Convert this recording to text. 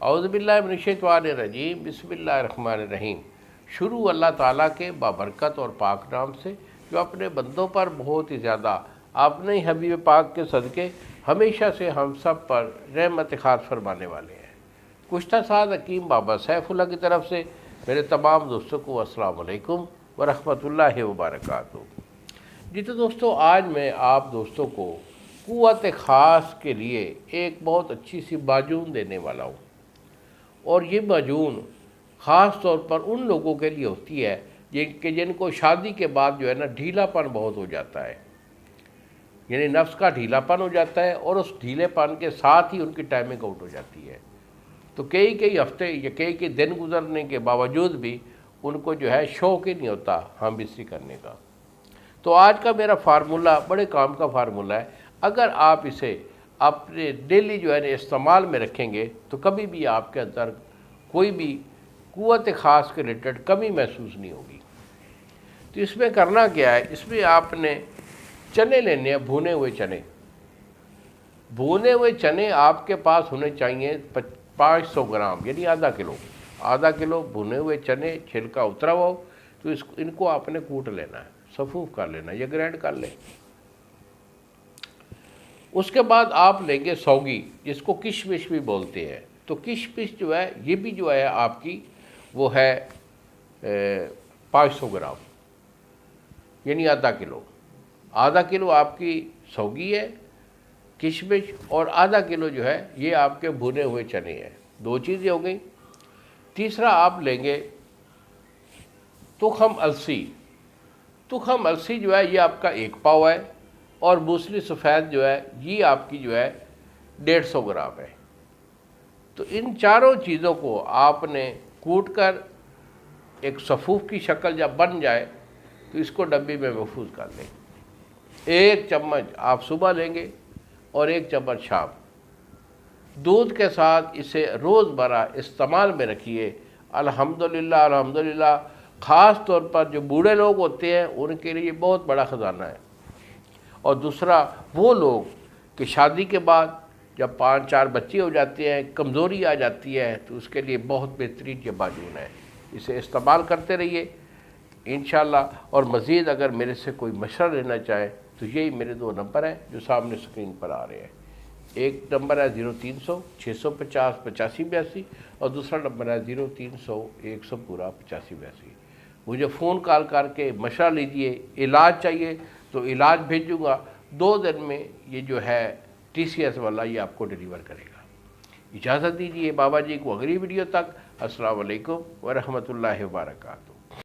اعوذ باللہ من الشیطان الرجیم، بسم اللہ الرحمن الرحیم۔ شروع اللہ تعالیٰ کے بابرکت اور پاک نام سے جو اپنے بندوں پر بہت ہی زیادہ اپنے حبیب پاک کے صدقے ہمیشہ سے ہم سب پر رحمت خاص فرمانے والے ہیں۔ گزشتہ سال حکیم بابا سیف اللہ کی طرف سے میرے تمام دوستوں کو السلام علیکم ورحمۃ اللہ وبرکاتہ۔ جی تو دوستو، آج میں آپ دوستوں کو قوت خاص کے لیے ایک بہت اچھی سی معجون دینے والا ہوں، اور یہ معجون خاص طور پر ان لوگوں کے لیے ہوتی ہے جن کو شادی کے بعد جو ہے نا ڈھیلا پن بہت ہو جاتا ہے، یعنی نفس کا ڈھیلا پن ہو جاتا ہے، اور اس ڈھیلے پن کے ساتھ ہی ان کی ٹائمنگ آؤٹ ہو جاتی ہے۔ تو کئی ہفتے یا کئی دن گزرنے کے باوجود بھی ان کو جو ہے شوق ہی نہیں ہوتا ہم بستری کرنے کا۔ تو آج کا میرا فارمولہ بڑے کام کا فارمولہ ہے، اگر آپ اسے اپنے ڈیلی جو ہے نا استعمال میں رکھیں گے تو کبھی بھی آپ کے اندر کوئی بھی قوت خاص کے ریلیٹڈ کمی محسوس نہیں ہوگی۔ تو اس میں کرنا کیا ہے، اس میں آپ نے چنے لینے ہیں، بھونے ہوئے چنے۔ بھونے ہوئے چنے آپ کے پاس ہونے چاہیے 500 گرام، یعنی آدھا کلو بھونے ہوئے چنے، چھلکا اترا ہوا ہو، تو ان کو آپ نے کوٹ لینا ہے، صفوف کر لینا ہے یا گرینڈ کر لیں۔ اس کے بعد آپ لیں گے سوگی، جس کو کشمش بھی بولتے ہیں۔ تو کشمش جو ہے یہ بھی جو ہے آپ کی وہ ہے 500 گرام، یعنی آدھا کلو آپ کی سوگی ہے، کشمش، اور آدھا کلو جو ہے یہ آپ کے بھنے ہوئے چنے ہیں۔ دو چیزیں ہو گئیں۔ تیسرا آپ لیں گے تخم السی۔ تخم السی جو ہے یہ آپ کا 1 پاؤ ہے، اور موسلی سفید جو ہے یہ آپ کی جو ہے 150 گرام ہے۔ تو ان چاروں چیزوں کو آپ نے کوٹ کر ایک صفوف کی شکل جب بن جائے تو اس کو ڈبی میں محفوظ کر لیں۔ 1 چمچ آپ صبح لیں گے اور 1 چمچ شام۔ دودھ کے ساتھ اسے روزمرہ استعمال میں رکھیے۔ الحمدللہ خاص طور پر جو بوڑھے لوگ ہوتے ہیں ان کے لیے بہت بڑا خزانہ ہے، اور دوسرا وہ لوگ کہ شادی کے بعد جب 5-4 بچے ہو جاتے ہیں، کمزوری آ جاتی ہے، تو اس کے لیے بہت بہترین یہ معجون ہے۔ اسے استعمال کرتے رہیے انشاءاللہ۔ اور مزید اگر میرے سے کوئی مشورہ لینا چاہے تو یہی میرے 2 نمبر ہیں جو سامنے سکرین پر آ رہے ہیں۔ ایک نمبر ہے 0300 650 8582، اور دوسرا نمبر ہے 0300 100 پورا 8582۔ مجھے فون کال کر کے مشورہ لیجئے۔ علاج چاہیے تو علاج بھیجوں گا، 2 دن میں یہ جو ہے TCS والا یہ آپ کو ڈیلیور کرے گا۔ اجازت دیجیے بابا جی کو اگلی ویڈیو تک۔ السلام علیکم ورحمۃ اللہ وبرکاتہ۔